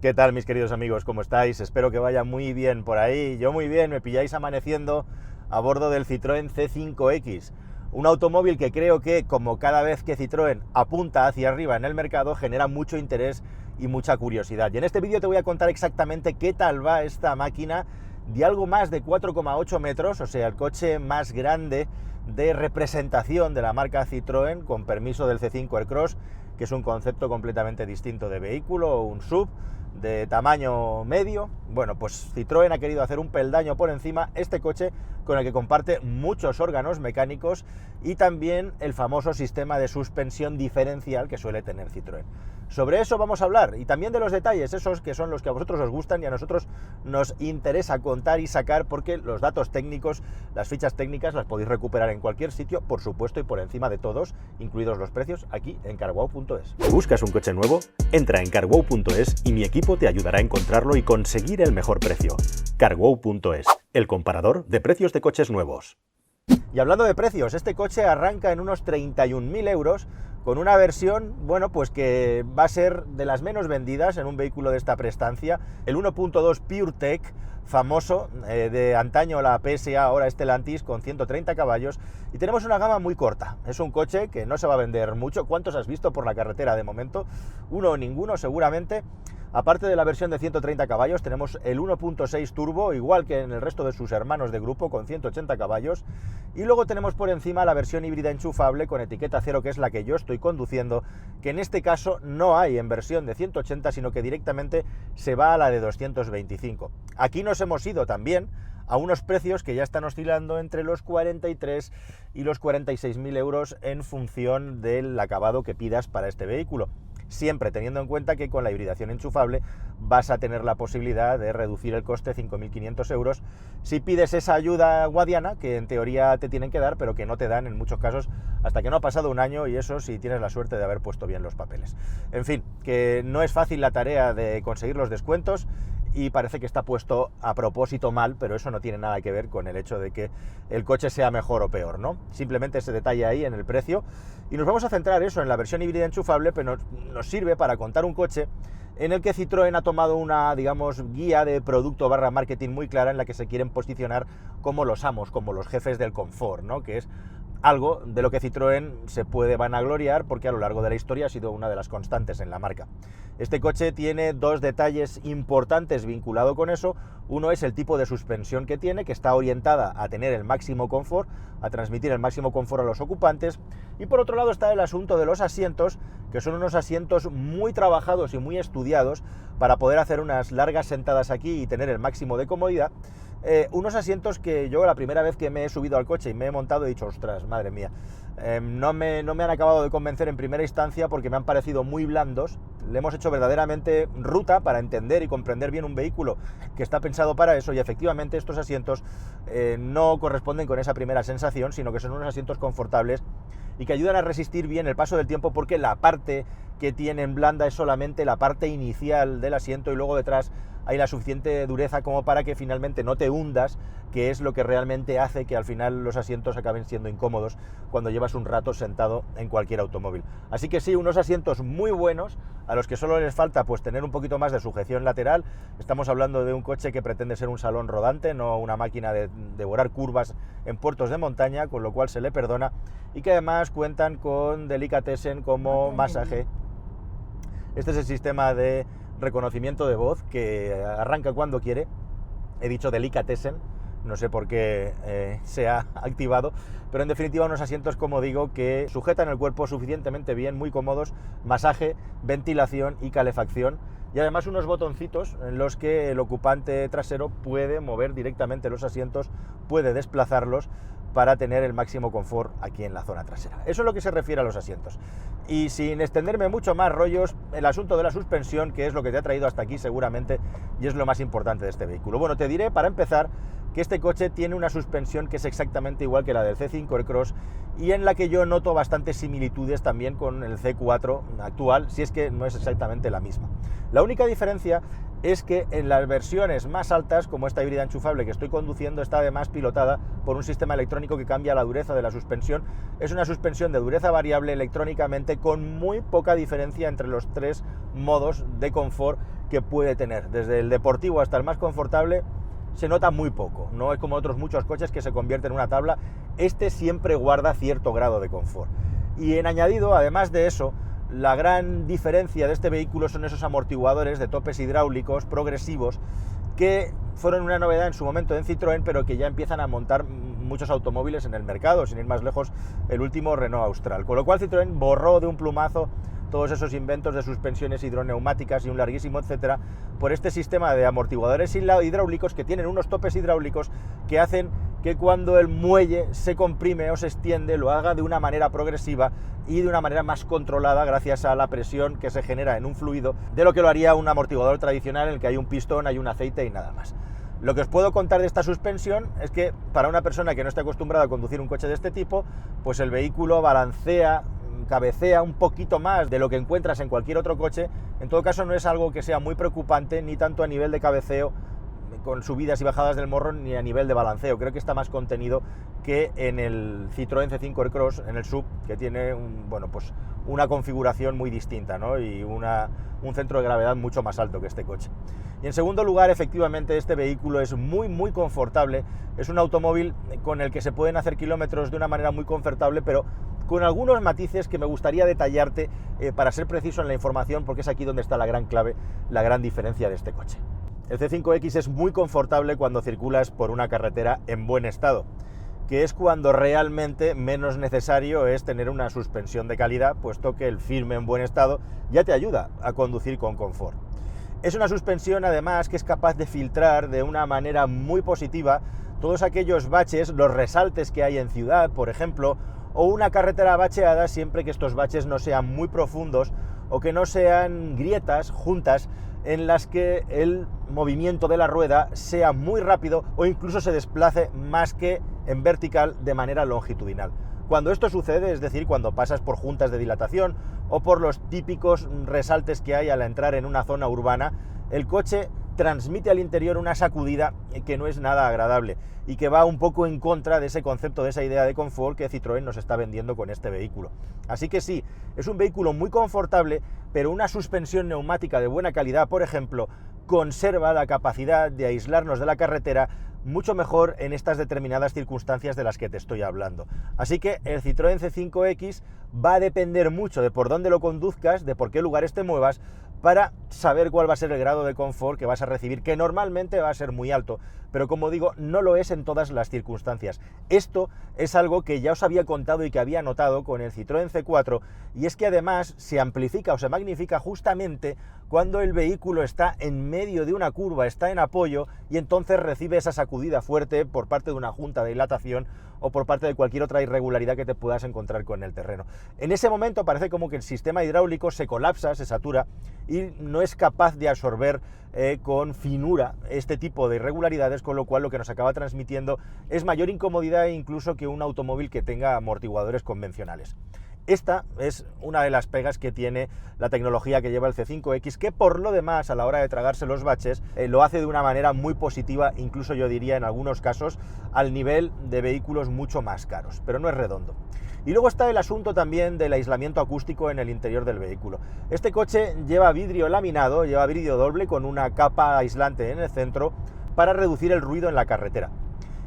¿Qué tal, mis queridos amigos? ¿Cómo estáis? Espero que vaya muy bien por ahí. Yo muy bien, me pilláis amaneciendo a bordo del Citroën C5X, un automóvil que creo que, como cada vez que Citroën apunta hacia arriba en el mercado, genera mucho interés y mucha curiosidad. Y en este vídeo te voy a contar exactamente qué tal va esta máquina de algo más de 4,8 metros, o sea, el coche más grande de representación de la marca Citroën, con permiso del C5 Aircross, que es un concepto completamente distinto de vehículo, un SUV de tamaño medio. Bueno, pues Citroën ha querido hacer un peldaño por encima este coche con el que comparte muchos órganos mecánicos y también el famoso sistema de suspensión diferencial que suele tener Citroën. Sobre eso vamos a hablar, y también de los detalles, esos que son los que a vosotros os gustan y a nosotros nos interesa contar y sacar, porque los datos técnicos, las fichas técnicas, las podéis recuperar en cualquier sitio, por supuesto, y por encima de todos, incluidos los precios, aquí en carwow.es. ¿Buscas un coche nuevo? Entra en carwow.es y mi equipo te ayudará a encontrarlo y conseguir el mejor precio. carwow.es, el comparador de precios de coches nuevos. Y hablando de precios, este coche arranca en unos 31.000 euros, con una versión, bueno, pues que va a ser de las menos vendidas en un vehículo de esta prestancia, el 1.2 PureTech, famoso, de antaño la PSA, ahora Stellantis, con 130 caballos, y tenemos una gama muy corta. Es un coche que no se va a vender mucho. ¿Cuántos has visto por la carretera de momento? Uno o ninguno, seguramente. Aparte de la versión de 130 caballos, tenemos el 1.6 turbo, igual que en el resto de sus hermanos de grupo, con 180 caballos. Y luego tenemos por encima la versión híbrida enchufable con etiqueta 0, que es la que yo estoy conduciendo, que en este caso no hay en versión de 180, sino que directamente se va a la de 225. Aquí nos hemos ido también a unos precios que ya están oscilando entre los 43 y los 46.000 euros en función del acabado que pidas para este vehículo. Siempre teniendo en cuenta que con la hibridación enchufable vas a tener la posibilidad de reducir el coste 5.500 euros si pides esa ayuda guadiana que en teoría te tienen que dar, pero que no te dan en muchos casos hasta que no ha pasado un año, y eso si tienes la suerte de haber puesto bien los papeles. En fin, que no es fácil la tarea de conseguir los descuentos, y parece que está puesto a propósito mal, pero eso no tiene nada que ver con el hecho de que el coche sea mejor o peor, ¿no? Simplemente ese detalle ahí en el precio, y nos vamos a centrar eso en la versión híbrida enchufable, pero nos sirve para contar un coche en el que Citroën ha tomado una, digamos, guía de producto / marketing muy clara, en la que se quieren posicionar como los amos, como los jefes del confort, ¿no? Que es algo de lo que Citroën se puede vanagloriar, porque a lo largo de la historia ha sido una de las constantes en la marca. Este coche tiene dos detalles importantes vinculado con eso. Uno es el tipo de suspensión que tiene, que está orientada a tener el máximo confort, a transmitir el máximo confort a los ocupantes. Y por otro lado está el asunto de los asientos, que son unos asientos muy trabajados y muy estudiados para poder hacer unas largas sentadas aquí y tener el máximo de comodidad. Unos asientos que yo la primera vez que me he subido al coche y me he montado he dicho, ostras, madre mía, no me han acabado de convencer en primera instancia, porque me han parecido muy blandos. Le hemos hecho verdaderamente ruta para entender y comprender bien un vehículo que está pensado para eso, y efectivamente estos asientos no corresponden con esa primera sensación, sino que son unos asientos confortables y que ayudan a resistir bien el paso del tiempo, porque la parte que tienen blanda es solamente la parte inicial del asiento, y luego detrás hay la suficiente dureza como para que finalmente no te hundas, que es lo que realmente hace que al final los asientos acaben siendo incómodos cuando llevas un rato sentado en cualquier automóvil. Así que sí, unos asientos muy buenos, a los que solo les falta pues tener un poquito más de sujeción lateral. Estamos hablando de un coche que pretende ser un salón rodante, no una máquina de devorar curvas en puertos de montaña, con lo cual se le perdona, y que además cuentan con Delicatessen como masaje. Este es el sistema de reconocimiento de voz que arranca cuando quiere. He dicho Delicatessen, no sé por qué se ha activado, pero en definitiva unos asientos, como digo, que sujetan el cuerpo suficientemente bien, muy cómodos, masaje, ventilación y calefacción, y además unos botoncitos en los que el ocupante trasero puede mover directamente los asientos, puede desplazarlos para tener el máximo confort aquí en la zona trasera. Eso es lo que se refiere a los asientos. Y sin extenderme mucho más rollos, el asunto de la suspensión, que es lo que te ha traído hasta aquí seguramente, y es lo más importante de este vehículo. Bueno, te diré para empezar que este coche tiene una suspensión que es exactamente igual que la del C5 Aircross, y en la que yo noto bastantes similitudes también con el C4 actual, si es que no es exactamente la misma. La única diferencia es que en las versiones más altas, como esta híbrida enchufable que estoy conduciendo, está además pilotada por un sistema electrónico que cambia la dureza de la suspensión. Es una suspensión de dureza variable electrónicamente con muy poca diferencia entre los tres modos de confort que puede tener. Desde el deportivo hasta el más confortable se nota muy poco, no es como otros muchos coches que se convierten en una tabla. Este siempre guarda cierto grado de confort. Y en añadido, además de eso, la gran diferencia de este vehículo son esos amortiguadores de topes hidráulicos progresivos que fueron una novedad en su momento en Citroën, pero que ya empiezan a montar muchos automóviles en el mercado, sin ir más lejos, el último Renault Austral. Con lo cual Citroën borró de un plumazo todos esos inventos de suspensiones hidroneumáticas y un larguísimo etcétera por este sistema de amortiguadores hidráulicos que tienen unos topes hidráulicos que hacen que cuando el muelle se comprime o se extiende lo haga de una manera progresiva y de una manera más controlada gracias a la presión que se genera en un fluido de lo que lo haría un amortiguador tradicional en el que hay un pistón, hay un aceite y nada más. Lo que os puedo contar de esta suspensión es que para una persona que no esté acostumbrada a conducir un coche de este tipo, pues el vehículo balancea, cabecea un poquito más de lo que encuentras en cualquier otro coche. En todo caso no es algo que sea muy preocupante ni tanto a nivel de cabeceo con subidas y bajadas del morro ni a nivel de balanceo. Creo que está más contenido que en el Citroën C5 Aircross, en el SUV, que tiene una configuración muy distinta, ¿no? Y un centro de gravedad mucho más alto que este coche. Y en segundo lugar, efectivamente, este vehículo es muy confortable. Es un automóvil con el que se pueden hacer kilómetros de una manera muy confortable, pero con algunos matices que me gustaría detallarte para ser preciso en la información, porque es aquí donde está la gran clave, la gran diferencia de este coche. El C5X es muy confortable cuando circulas por una carretera en buen estado, que es cuando realmente menos necesario es tener una suspensión de calidad, puesto que el firme en buen estado ya te ayuda a conducir con confort. Es una suspensión además que es capaz de filtrar de una manera muy positiva todos aquellos baches, los resaltes que hay en ciudad, por ejemplo, o una carretera bacheada, siempre que estos baches no sean muy profundos o que no sean grietas juntas en las que el movimiento de la rueda sea muy rápido o incluso se desplace más que en vertical de manera longitudinal. Cuando esto sucede, es decir, cuando pasas por juntas de dilatación o por los típicos resaltes que hay al entrar en una zona urbana, el coche transmite al interior una sacudida que no es nada agradable y que va un poco en contra de ese concepto, de esa idea de confort que Citroën nos está vendiendo con este vehículo. Así que sí, es un vehículo muy confortable, pero una suspensión neumática de buena calidad, por ejemplo, conserva la capacidad de aislarnos de la carretera mucho mejor en estas determinadas circunstancias de las que te estoy hablando. Así que el Citroën C5X va a depender mucho de por dónde lo conduzcas, de por qué lugares te muevas, para saber cuál va a ser el grado de confort que vas a recibir, que normalmente va a ser muy alto, pero como digo, no lo es en todas las circunstancias. Esto es algo que ya os había contado y que había notado con el Citroën C4, y es que además se amplifica o se magnifica justamente cuando el vehículo está en medio de una curva, está en apoyo, y entonces recibe esa sacudida fuerte por parte de una junta de dilatación o por parte de cualquier otra irregularidad que te puedas encontrar con el terreno. En ese momento parece como que el sistema hidráulico se colapsa, se satura y no es capaz de absorber con finura este tipo de irregularidades, con lo cual lo que nos acaba transmitiendo es mayor incomodidad incluso que un automóvil que tenga amortiguadores convencionales. Esta es una de las pegas que tiene la tecnología que lleva el C5X, que por lo demás, a la hora de tragarse los baches, lo hace de una manera muy positiva, incluso yo diría en algunos casos, al nivel de vehículos mucho más caros, pero no es redondo. Y luego está el asunto también del aislamiento acústico en el interior del vehículo. Este coche lleva vidrio laminado, lleva vidrio doble con una capa aislante en el centro para reducir el ruido en la carretera.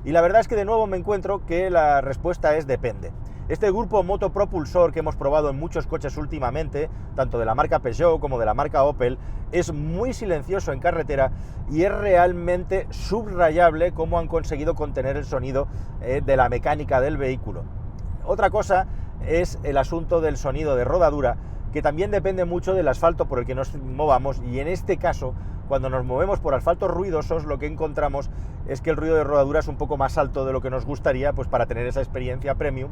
Y la verdad es que de nuevo me encuentro que la respuesta es depende. Este grupo motopropulsor que hemos probado en muchos coches últimamente, tanto de la marca Peugeot como de la marca Opel, es muy silencioso en carretera y es realmente subrayable cómo han conseguido contener el sonido de la mecánica del vehículo. Otra cosa es el asunto del sonido de rodadura, que también depende mucho del asfalto por el que nos movamos, y en este caso, cuando nos movemos por asfaltos ruidosos, lo que encontramos es que el ruido de rodadura es un poco más alto de lo que nos gustaría, pues para tener esa experiencia premium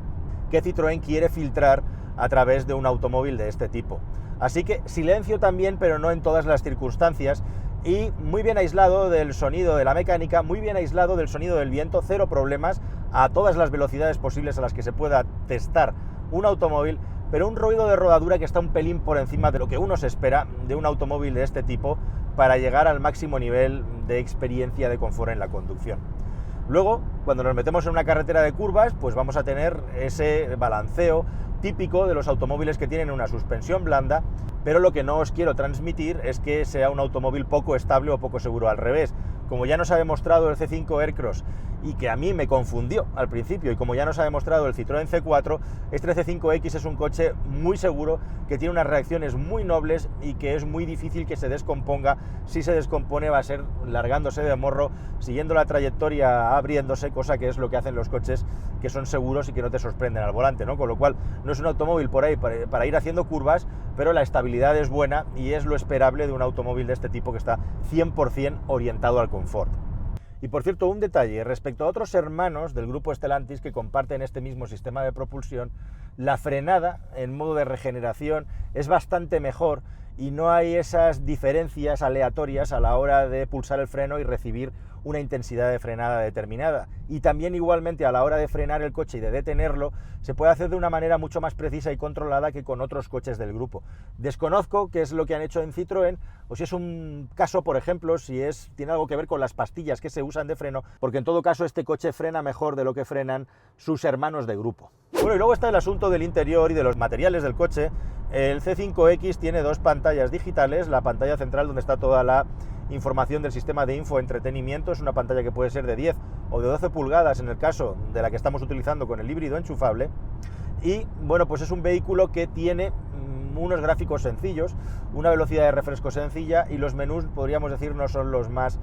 que Citroën quiere filtrar a través de un automóvil de este tipo. Así que silencio también, pero no en todas las circunstancias, y muy bien aislado del sonido de la mecánica, muy bien aislado del sonido del viento, cero problemas a todas las velocidades posibles a las que se pueda testar un automóvil, pero un ruido de rodadura que está un pelín por encima de lo que uno se espera de un automóvil de este tipo para llegar al máximo nivel de experiencia de confort en la conducción. Luego, cuando nos metemos en una carretera de curvas, pues vamos a tener ese balanceo típico de los automóviles que tienen una suspensión blanda, pero lo que no os quiero transmitir es que sea un automóvil poco estable o poco seguro, al revés. Como ya nos ha demostrado el C5 Aircross y que a mí me confundió al principio, y como ya nos ha demostrado el Citroën C4, este C5X es un coche muy seguro, que tiene unas reacciones muy nobles y que es muy difícil que se descomponga. Si se descompone va a ser largándose de morro, siguiendo la trayectoria, abriéndose, cosa que es lo que hacen los coches que son seguros y que no te sorprenden al volante, ¿no? Con lo cual no es un automóvil por ahí para ir haciendo curvas, pero la estabilidad es buena y es lo esperable de un automóvil de este tipo que está 100% orientado al confort. Y por cierto, un detalle, respecto a otros hermanos del grupo Stellantis que comparten este mismo sistema de propulsión, la frenada en modo de regeneración es bastante mejor y no hay esas diferencias aleatorias a la hora de pulsar el freno y recibir una intensidad de frenada determinada. Y también igualmente a la hora de frenar el coche y de detenerlo, se puede hacer de una manera mucho más precisa y controlada que con otros coches del grupo. Desconozco qué es lo que han hecho en Citroën, o si es un caso, por ejemplo, tiene algo que ver con las pastillas que se usan de freno, porque en todo caso este coche frena mejor de lo que frenan sus hermanos de grupo. Bueno, y luego está el asunto del interior y de los materiales del coche. El C5X tiene dos pantallas digitales, la pantalla central donde está toda la información del sistema de infoentretenimiento, es una pantalla que puede ser de 10 o de 12 pulgadas en el caso de la que estamos utilizando con el híbrido enchufable, y bueno, pues es un vehículo que tiene unos gráficos sencillos, una velocidad de refresco sencilla, y los menús, podríamos decir, no son los más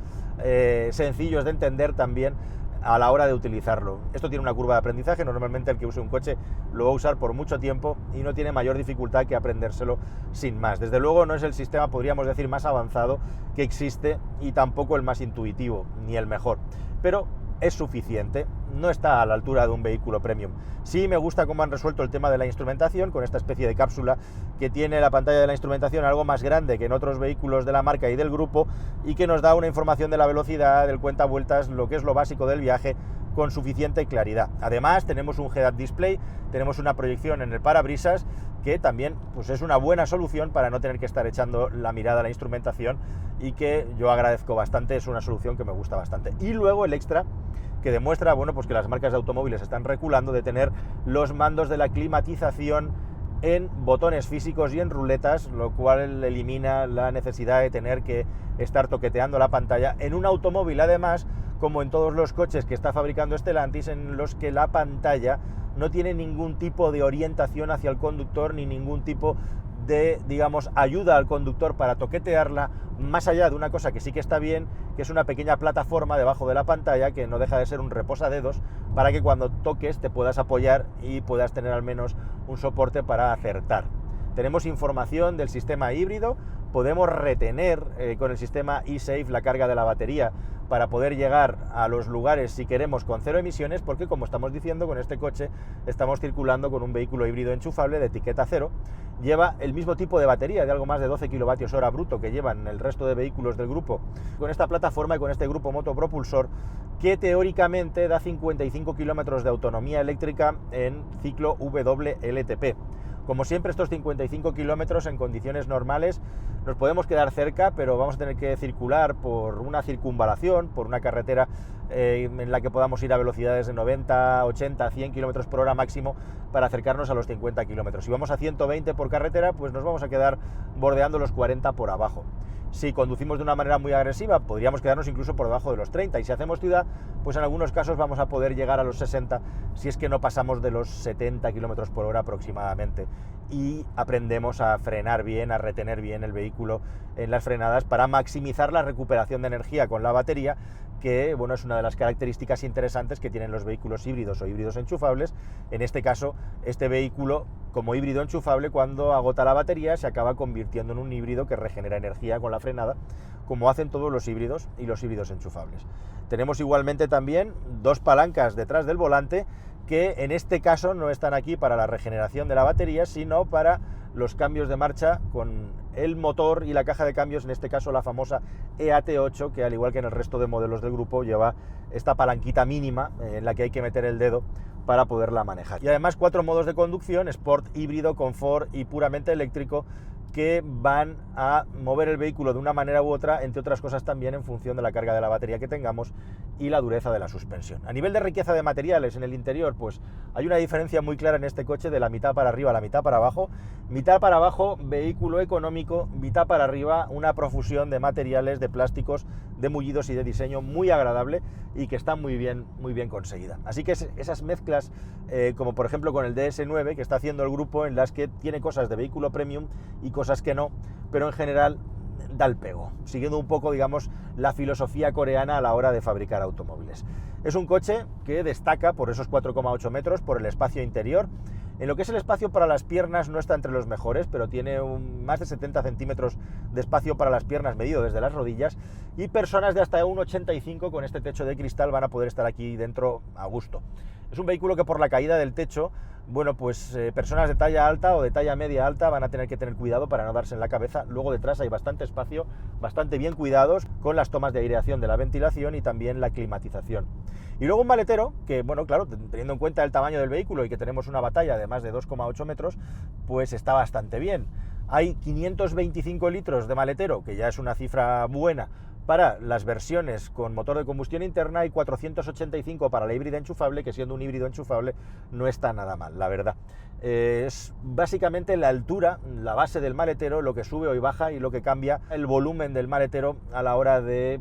sencillos de entender también a la hora de utilizarlo. Esto tiene una curva de aprendizaje, normalmente el que use un coche lo va a usar por mucho tiempo y no tiene mayor dificultad que aprendérselo sin más. Desde luego no es el sistema, podríamos decir, más avanzado que existe y tampoco el más intuitivo ni el mejor, pero es suficiente, no está a la altura de un vehículo premium. Sí me gusta cómo han resuelto el tema de la instrumentación con esta especie de cápsula que tiene la pantalla de la instrumentación algo más grande que en otros vehículos de la marca y del grupo, y que nos da una información de la velocidad, del cuentavueltas, lo que es lo básico del viaje, con suficiente claridad. Además tenemos un head-up display, tenemos una proyección en el parabrisas que también pues es una buena solución para no tener que estar echando la mirada a la instrumentación, y que yo agradezco bastante, es una solución que me gusta bastante. Y luego el extra que demuestra, bueno, pues que las marcas de automóviles están reculando, de tener los mandos de la climatización en botones físicos y en ruletas, lo cual elimina la necesidad de tener que estar toqueteando la pantalla en un automóvil, además, como en todos los coches que está fabricando Stellantis, en los que la pantalla no tiene ningún tipo de orientación hacia el conductor ni ningún tipo de, digamos, ayuda al conductor para toquetearla, más allá de una cosa que sí que está bien, que es una pequeña plataforma debajo de la pantalla que no deja de ser un reposadedos para que cuando toques te puedas apoyar y puedas tener al menos un soporte para acertar. Tenemos información del sistema híbrido, podemos retener con el sistema eSafe la carga de la batería para poder llegar a los lugares, si queremos, con cero emisiones, porque como estamos diciendo, con este coche estamos circulando con un vehículo híbrido enchufable de etiqueta cero. Lleva el mismo tipo de batería, de algo más de 12 kWh bruto que llevan el resto de vehículos del grupo, con esta plataforma y con este grupo motopropulsor, que teóricamente da 55 kilómetros de autonomía eléctrica en ciclo WLTP. Como siempre, estos 55 kilómetros en condiciones normales nos podemos quedar cerca, pero vamos a tener que circular por una circunvalación, por una carretera en la que podamos ir a velocidades de 90, 80, 100 kilómetros por hora máximo para acercarnos a los 50 kilómetros. Si vamos a 120 por carretera, pues nos vamos a quedar bordeando los 40 por abajo. Si conducimos de una manera muy agresiva, podríamos quedarnos incluso por debajo de los 30, y si hacemos ciudad, pues en algunos casos vamos a poder llegar a los 60, si es que no pasamos de los 70 kilómetros por hora aproximadamente, y aprendemos a frenar bien, a retener bien el vehículo en las frenadas para maximizar la recuperación de energía con la batería, que bueno, es una de las características interesantes que tienen los vehículos híbridos o híbridos enchufables. En este caso, este vehículo, como híbrido enchufable, cuando agota la batería, se acaba convirtiendo en un híbrido que regenera energía con la frenada, como hacen todos los híbridos y los híbridos enchufables. Tenemos igualmente también dos palancas detrás del volante, que en este caso no están aquí para la regeneración de la batería, sino para los cambios de marcha con el motor y la caja de cambios, en este caso la famosa EAT8, que al igual que en el resto de modelos del grupo lleva esta palanquita mínima en la que hay que meter el dedo para poderla manejar. Y además 4 modos de conducción: Sport, híbrido, confort y puramente eléctrico, que van a mover el vehículo de una manera u otra, entre otras cosas también en función de la carga de la batería que tengamos y la dureza de la suspensión. A nivel de riqueza de materiales en el interior, pues hay una diferencia muy clara en este coche de la mitad para arriba a la mitad para abajo. Mitad para abajo, vehículo económico; mitad para arriba, una profusión de materiales, de plásticos, de mullidos y de diseño muy agradable y que está muy bien conseguida. Así que esas mezclas, como por ejemplo con el DS9 que está haciendo el grupo, en las que tiene cosas de vehículo premium y cosas que no, pero en general da el pego, siguiendo un poco, digamos, la filosofía coreana a la hora de fabricar automóviles. Es un coche que destaca por esos 4,8 metros, por el espacio interior. En lo que es el espacio para las piernas no está entre los mejores, pero tiene más de 70 centímetros de espacio para las piernas medido desde las rodillas, y personas de hasta 1,85 con este techo de cristal van a poder estar aquí dentro a gusto. Es un vehículo que por la caída del techo, bueno, pues personas de talla alta o de talla media alta van a tener que tener cuidado para no darse en la cabeza. Luego detrás hay bastante espacio, bastante bien cuidados, con las tomas de aireación de la ventilación y también la climatización. Y luego un maletero que, bueno, claro, teniendo en cuenta el tamaño del vehículo y que tenemos una batalla de más de 2,8 metros, pues está bastante bien. Hay 525 litros de maletero, que ya es una cifra buena para las versiones con motor de combustión interna, y 485 para la híbrida enchufable, que siendo un híbrido enchufable no está nada mal, la verdad. Es básicamente la altura, la base del maletero, lo que sube o baja y lo que cambia el volumen del maletero a la hora de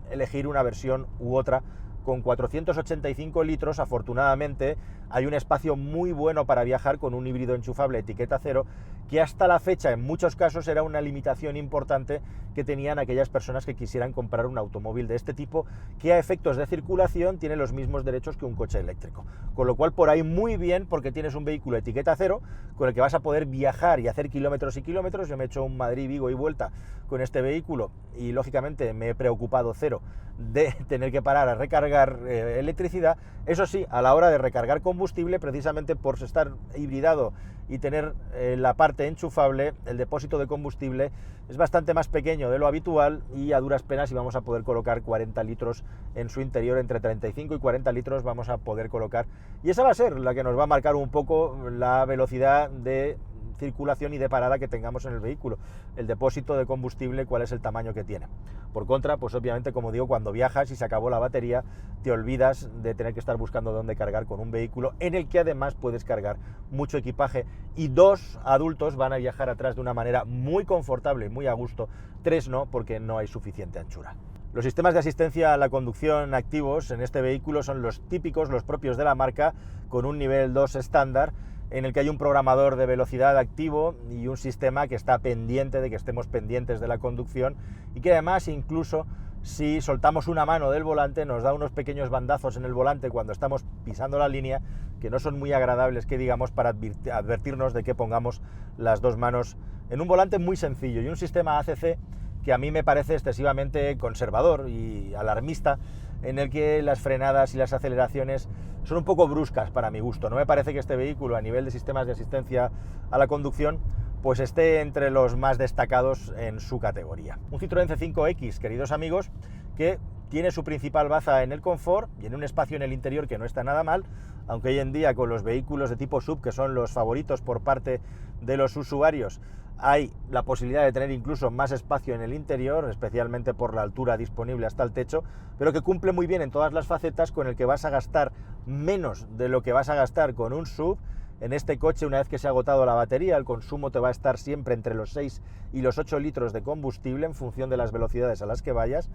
elegir una versión u otra. Con 485 litros, afortunadamente, hay un espacio muy bueno para viajar con un híbrido enchufable etiqueta 0, que hasta la fecha en muchos casos era una limitación importante que tenían aquellas personas que quisieran comprar un automóvil de este tipo, que a efectos de circulación tiene los mismos derechos que un coche eléctrico. Con lo cual, por ahí muy bien, porque tienes un vehículo etiqueta 0 con el que vas a poder viajar y hacer kilómetros y kilómetros. Yo me he hecho un Madrid-Vigo y vuelta con este vehículo y lógicamente me he preocupado cero de tener que parar a recargar electricidad. Eso sí, a la hora de recargar combustible, precisamente por estar hibridado y tener la parte enchufable, el depósito de combustible es bastante más pequeño de lo habitual, y a duras penas íbamos a poder colocar 40 litros en su interior. Entre 35 y 40 litros vamos a poder colocar, y esa va a ser la que nos va a marcar un poco la velocidad de circulación y de parada que tengamos en el vehículo, el depósito de combustible, cuál es el tamaño que tiene. Por contra, pues obviamente, como digo, cuando viajas y se acabó la batería, te olvidas de tener que estar buscando dónde cargar con un vehículo en el que además puedes cargar mucho equipaje, y 2 adultos van a viajar atrás de una manera muy confortable y muy a gusto. 3 no, porque no hay suficiente anchura. Los sistemas de asistencia a la conducción activos en este vehículo son los típicos, los propios de la marca, con un nivel 2 estándar, en el que hay un programador de velocidad activo y un sistema que está pendiente de que estemos pendientes de la conducción, y que además, incluso si soltamos una mano del volante, nos da unos pequeños bandazos en el volante cuando estamos pisando la línea, que no son muy agradables, que digamos, para advertirnos de que pongamos las 2 manos en un volante muy sencillo. Y un sistema ACC que a mí me parece excesivamente conservador y alarmista, en el que las frenadas y las aceleraciones son un poco bruscas para mi gusto. No me parece que este vehículo, a nivel de sistemas de asistencia a la conducción, pues esté entre los más destacados en su categoría. Un Citroën C5X, queridos amigos, que tiene su principal baza en el confort y en un espacio en el interior que no está nada mal, aunque hoy en día con los vehículos de tipo SUV, que son los favoritos por parte de los usuarios, hay la posibilidad de tener incluso más espacio en el interior, especialmente por la altura disponible hasta el techo, pero que cumple muy bien en todas las facetas, con el que vas a gastar menos de lo que vas a gastar con un SUV. En este coche, una vez que se ha agotado la batería, el consumo te va a estar siempre entre los 6 y los 8 litros de combustible en función de las velocidades a las que vayas,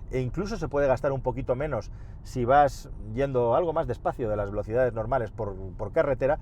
e incluso se puede gastar un poquito menos si vas yendo algo más despacio de las velocidades normales por carretera.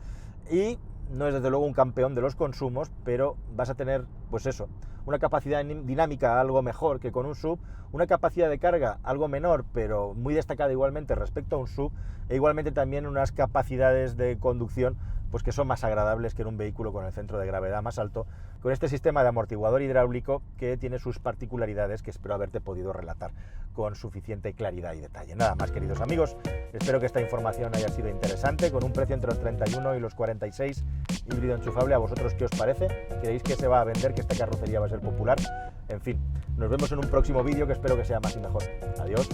Y no es desde luego un campeón de los consumos, pero vas a tener, pues eso, una capacidad dinámica algo mejor que con un SUV, una capacidad de carga algo menor, pero muy destacada igualmente respecto a un SUV, e igualmente también unas capacidades de conducción pues que son más agradables que en un vehículo con el centro de gravedad más alto, con este sistema de amortiguador hidráulico que tiene sus particularidades que espero haberte podido relatar con suficiente claridad y detalle. Nada más, queridos amigos, espero que esta información haya sido interesante, con un precio entre los 31 y los 46, híbrido enchufable. ¿A vosotros qué os parece? ¿Creéis que se va a vender, que esta carrocería va a ser popular? En fin, nos vemos en un próximo vídeo que espero que sea más y mejor. Adiós.